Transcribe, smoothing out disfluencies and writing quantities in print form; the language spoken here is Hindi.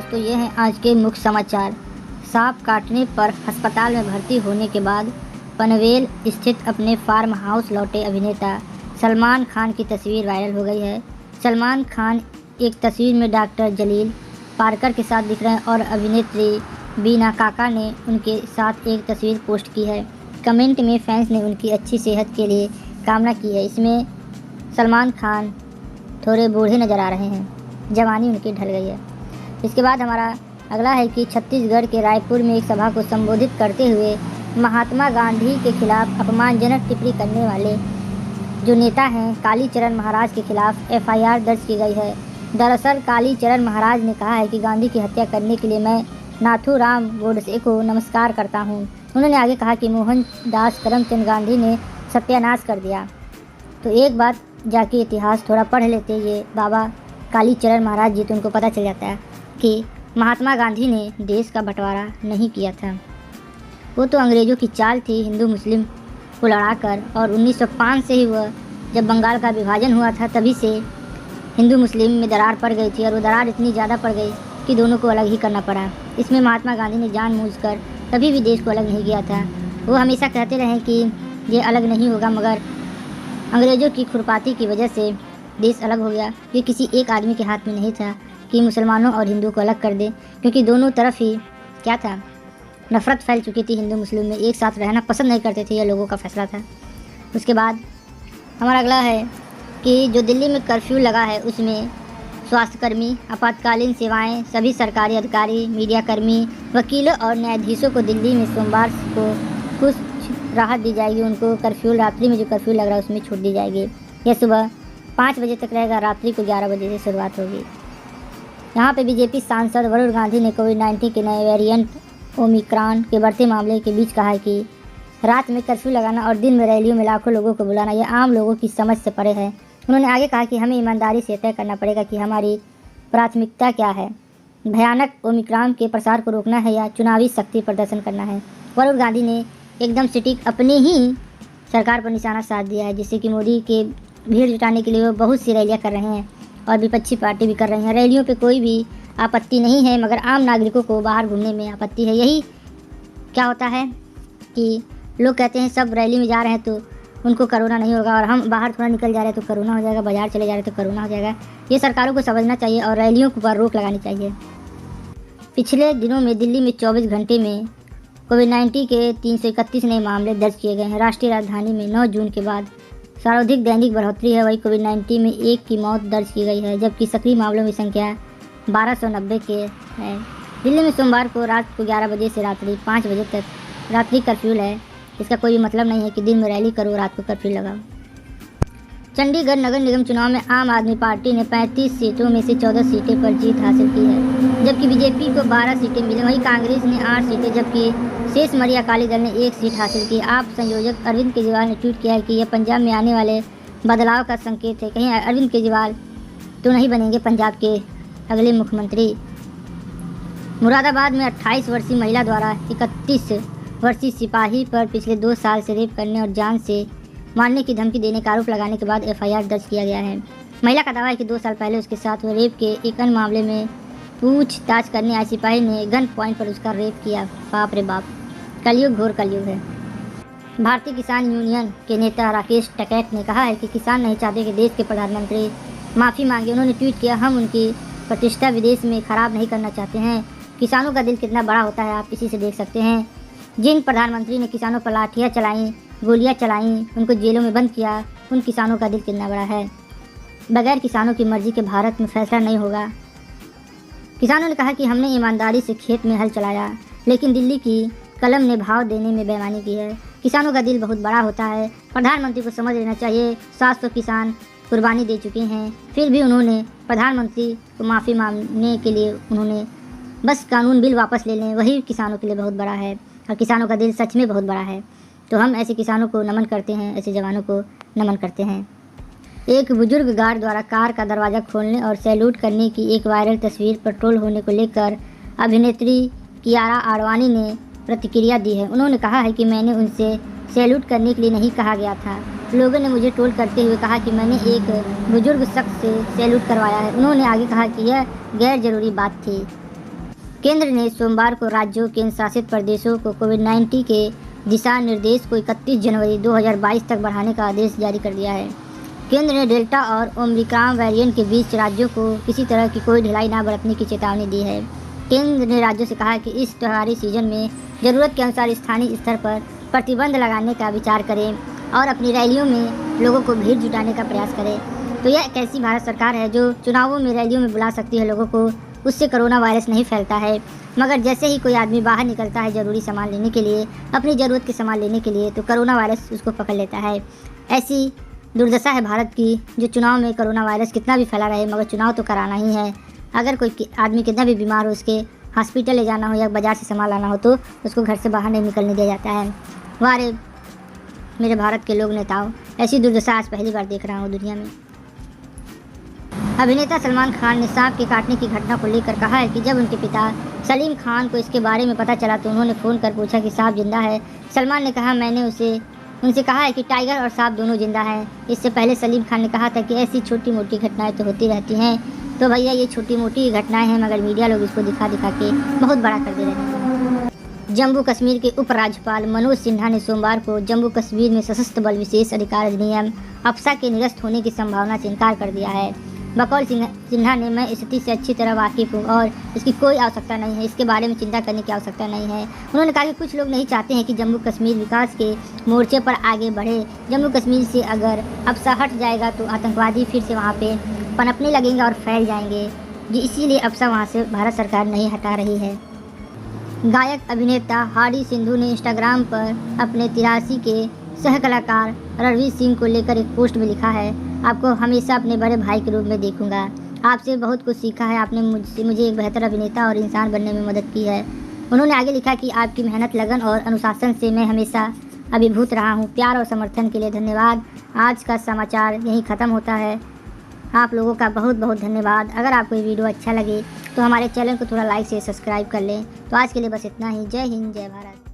दोस्तों, ये हैं आज के मुख्य समाचार। सांप काटने पर अस्पताल में भर्ती होने के बाद पनवेल स्थित अपने फार्म हाउस लौटे अभिनेता सलमान खान की तस्वीर वायरल हो गई है। सलमान खान एक तस्वीर में डॉक्टर जलील पारकर के साथ दिख रहे हैं और अभिनेत्री बीना काका ने उनके साथ एक तस्वीर पोस्ट की है। कमेंट में फैंस ने उनकी अच्छी सेहत के लिए कामना की है। इसमें सलमान खान थोड़े बूढ़े नज़र आ रहे हैं, जवानी उनकी ढल गई है। इसके बाद हमारा अगला है कि छत्तीसगढ़ के रायपुर में एक सभा को संबोधित करते हुए महात्मा गांधी के खिलाफ अपमानजनक टिप्पणी करने वाले जो नेता हैं कालीचरण महाराज के खिलाफ एफआईआर दर्ज की गई है। दरअसल कालीचरण महाराज ने कहा है कि गांधी की हत्या करने के लिए मैं नाथूराम गोडसे को नमस्कार करता हूं। उन्होंने आगे कहा कि मोहनदास करमचंद गांधी ने सत्यानाश कर दिया। तो एक बात जाके इतिहास थोड़ा पढ़ लेते ये बाबा कालीचरण महाराज जी, तो उनको पता चल जाता है कि महात्मा गांधी ने देश का बंटवारा नहीं किया था। वो तो अंग्रेज़ों की चाल थी हिंदू मुस्लिम को लड़ाकर, और 1905 से ही वह जब बंगाल का विभाजन हुआ था तभी से हिंदू मुस्लिम में दरार पड़ गई थी, और वो दरार इतनी ज़्यादा पड़ गई कि दोनों को अलग ही करना पड़ा। इसमें महात्मा गांधी ने जानबूझकर कभी भी देश को अलग नहीं किया था। वो हमेशा कहते रहे कि ये अलग नहीं होगा, मगर अंग्रेज़ों की खुरपाती की वजह से देश अलग हो गया। ये किसी एक आदमी के हाथ में नहीं था कि मुसलमानों और हिंदू को अलग कर दे, क्योंकि दोनों तरफ ही क्या था, नफ़रत फैल चुकी थी। हिंदू मुस्लिम में एक साथ रहना पसंद नहीं करते थे, यह लोगों का फैसला था। उसके बाद हमारा अगला है कि जो दिल्ली में कर्फ्यू लगा है उसमें स्वास्थ्यकर्मी, आपातकालीन सेवाएं, सभी सरकारी अधिकारी, मीडियाकर्मी, वकीलों और न्यायाधीशों को दिल्ली में सोमवार को कुछ राहत दी जाएगी। उनको कर्फ्यू, रात्रि में जो कर्फ्यू लग रहा है उसमें छूट दी जाएगी। यह सुबह 5 बजे तक रहेगा, रात्रि को 11 बजे से शुरुआत होगी। यहाँ पे बीजेपी सांसद वरुण गांधी ने कोविड-19 के नए वेरिएंट ओमिक्रॉन के बढ़ते मामले के बीच कहा है कि रात में कर्फ्यू लगाना और दिन में रैलियों में लाखों लोगों को बुलाना यह आम लोगों की समझ से परे है। उन्होंने आगे कहा कि हमें ईमानदारी से तय करना पड़ेगा कि हमारी प्राथमिकता क्या है, भयानक ओमिक्रॉन के प्रसार को रोकना है या चुनावी शक्ति प्रदर्शन करना है। वरुण गांधी ने एकदम सटीक अपनी ही सरकार पर निशाना साध दिया है, जिससे कि मोदी के भीड़ जुटाने के लिए वो बहुत सी रैलियाँ कर रहे हैं और विपक्षी पार्टी भी कर रही हैं। रैलियों पे कोई भी आपत्ति नहीं है, मगर आम नागरिकों को बाहर घूमने में आपत्ति है। यही क्या होता है कि लोग कहते हैं सब रैली में जा रहे हैं तो उनको कोरोना नहीं होगा, और हम बाहर थोड़ा निकल जा रहे हैं तो कोरोना हो जाएगा, बाजार चले जा रहे हैं तो कोरोना हो जाएगा। ये सरकारों को समझना चाहिए और रैलियों पर रोक लगानी चाहिए। पिछले दिनों में दिल्ली में 24 घंटे में कोविड-19 के 331 नए मामले दर्ज किए गए हैं। राष्ट्रीय राजधानी में 9 जून के बाद सर्वाधिक दैनिक बढ़ोतरी है। वही कोविड-19 में 1 की मौत दर्ज की गई है, जबकि सक्रिय मामलों की संख्या 1290 के है। दिल्ली में सोमवार को रात को 11 बजे से रात्रि 5 बजे तक रात्रि कर्फ्यू है। इसका कोई मतलब नहीं है कि दिन में रैली करो, रात को कर्फ्यू लगाओ। चंडीगढ़ नगर निगम चुनाव में आम आदमी पार्टी ने 35 सीटों में से 14 सीटें पर जीत हासिल की है, जबकि बीजेपी को 12 सीटें मिली। वहीं कांग्रेस ने 8 सीटें, जबकि शेष मरी अकाली दल ने 1 सीट हासिल की। आप संयोजक अरविंद केजरीवाल ने ट्वीट किया है कि यह पंजाब में आने वाले बदलाव का संकेत है। कहीं अरविंद केजरीवाल तो नहीं बनेंगे पंजाब के अगले मुख्यमंत्री। मुरादाबाद में 28 वर्षीय महिला द्वारा 31 वर्षीय सिपाही पर पिछले 2 साल से रेप करने और जान से मारने की धमकी देने का आरोप लगाने के बाद एफआईआर दर्ज किया गया है। महिला का दावा है कि 2 साल पहले उसके साथ हुए रेप के एक अन्य मामले में पूछताछ करने आए सिपाही ने गन पॉइंट पर उसका रेप किया। बाप रे बाप, कलयुग घोर कलयुग है। भारतीय किसान यूनियन के नेता राकेश टिकैत ने कहा है कि किसान नहीं चाहते कि देश के प्रधानमंत्री माफ़ी मांगे। उन्होंने ट्वीट किया, हम उनकी प्रतिष्ठा विदेश में ख़राब नहीं करना चाहते हैं। किसानों का दिल कितना बड़ा होता है आप इसी से देख सकते हैं। जिन प्रधानमंत्री ने किसानों पर लाठियाँ चलाईं, गोलियां चलाईं, उनको जेलों में बंद किया, उन किसानों का दिल कितना बड़ा है। बगैर किसानों की मर्जी के भारत में फैसला नहीं होगा। किसानों ने कहा कि हमने ईमानदारी से खेत में हल चलाया, लेकिन दिल्ली की कलम ने भाव देने में बेईमानी की है। किसानों का दिल बहुत बड़ा होता है, प्रधानमंत्री को समझ लेना चाहिए। 700 किसान कुर्बानी दे चुके हैं, फिर भी उन्होंने प्रधानमंत्री को माफ़ी मांगने के लिए उन्होंने बस कानून बिल वापस ले लें, वही किसानों के लिए बहुत बड़ा है। और किसानों का दिल सच में बहुत बड़ा है। तो हम ऐसे किसानों को नमन करते हैं, ऐसे जवानों को नमन करते हैं। एक बुजुर्ग गार्ड द्वारा कार का दरवाज़ा खोलने और सैल्यूट करने की एक वायरल तस्वीर पर ट्रोल होने को लेकर अभिनेत्री कियारा आडवाणी ने प्रतिक्रिया दी है। उन्होंने कहा है कि मैंने उनसे सैल्यूट करने के लिए नहीं कहा गया था। लोगों ने मुझे ट्रोल करते हुए कहा कि मैंने एक बुजुर्ग शख्स से सैल्यूट करवाया है। उन्होंने आगे कहा कि यह गैर ज़रूरी बात थी। केंद्र ने सोमवार को राज्यों केंद्र शासित प्रदेशों को कोविड-19 के दिशा निर्देश को 31 जनवरी 2022 तक बढ़ाने का आदेश जारी कर दिया है। केंद्र ने डेल्टा और ओमिक्रॉन वेरिएंट के बीच राज्यों को किसी तरह की कोई ढिलाई न बरतने की चेतावनी दी है। केंद्र ने राज्यों से कहा है कि इस त्योहारी सीजन में ज़रूरत के अनुसार स्थानीय स्तर पर प्रतिबंध लगाने का विचार करें और अपनी रैलियों में लोगों को भीड़ जुटाने का प्रयास करें। तो यह एक ऐसी भारत सरकार है जो चुनावों में रैलियों में बुला सकती है लोगों को, उससे कोरोना वायरस नहीं फैलता है। मगर जैसे ही कोई आदमी बाहर निकलता है ज़रूरी सामान लेने के लिए, अपनी ज़रूरत के सामान लेने के लिए, तो कोरोना वायरस उसको पकड़ लेता है। ऐसी दुर्दशा है भारत की, जो चुनाव में कोरोना वायरस कितना भी फैला रहे मगर चुनाव तो कराना ही है। अगर कोई आदमी कितना भी बीमार हो, उसके हॉस्पिटल ले जाना हो या बाज़ार से सामान लाना हो, तो उसको घर से बाहर नहीं निकलने दिया जाता है। वारे मेरे भारत के लोग नेताओं, ऐसी दुर्दशा आज पहली बार देख रहा हूँ दुनिया में। अभिनेता सलमान खान ने सांप के काटने की घटना को लेकर कहा है कि जब उनके पिता सलीम खान को इसके बारे में पता चला तो उन्होंने फ़ोन कर पूछा कि सांप जिंदा है। सलमान ने कहा, मैंने उनसे कहा है कि टाइगर और सांप दोनों जिंदा हैं। इससे पहले सलीम खान ने कहा था कि ऐसी छोटी मोटी घटनाएं तो होती रहती हैं। तो भैया ये छोटी मोटी घटनाएं हैं, मगर मीडिया लोग इसको दिखा के बहुत बड़ा कर दे रहे हैं। जम्मू कश्मीर के उपराज्यपाल मनोज सिन्हा ने सोमवार को जम्मू कश्मीर में सशस्त्र बल विशेष अधिकार अधिनियम अप्सा के निरस्त होने की संभावना से इनकार कर दिया है। बकौल सिन्हा ने, मैं स्थिति से अच्छी तरह वाकिफ़ हूँ और इसकी कोई आवश्यकता नहीं है, इसके बारे में चिंता करने की आवश्यकता नहीं है। उन्होंने कहा कि कुछ लोग नहीं चाहते हैं कि जम्मू कश्मीर विकास के मोर्चे पर आगे बढ़े। जम्मू कश्मीर से अगर अप्सा हट जाएगा तो आतंकवादी फिर से वहाँ पे पनपने लगेंगे और फैल जाएंगे, इसीलिए अप्सा वहाँ से भारत सरकार नहीं हटा रही है। गायक अभिनेता हाडी सिंधु ने इंस्टाग्राम पर अपने 83 के सह कलाकार रणवीर सिंह को लेकर एक पोस्ट में लिखा है, आपको हमेशा अपने बड़े भाई के रूप में देखूंगा। आपसे बहुत कुछ सीखा है, आपने मुझे एक बेहतर अभिनेता और इंसान बनने में मदद की है। उन्होंने आगे लिखा कि आपकी मेहनत, लगन और अनुशासन से मैं हमेशा अभिभूत रहा हूँ। प्यार और समर्थन के लिए धन्यवाद। आज का समाचार यहीं ख़त्म होता है। आप लोगों का बहुत बहुत धन्यवाद। अगर आपको ये वीडियो अच्छा लगे तो हमारे चैनल को थोड़ा लाइक से सब्सक्राइब कर लें। तो आज के लिए बस इतना ही। जय हिंद, जय भारत।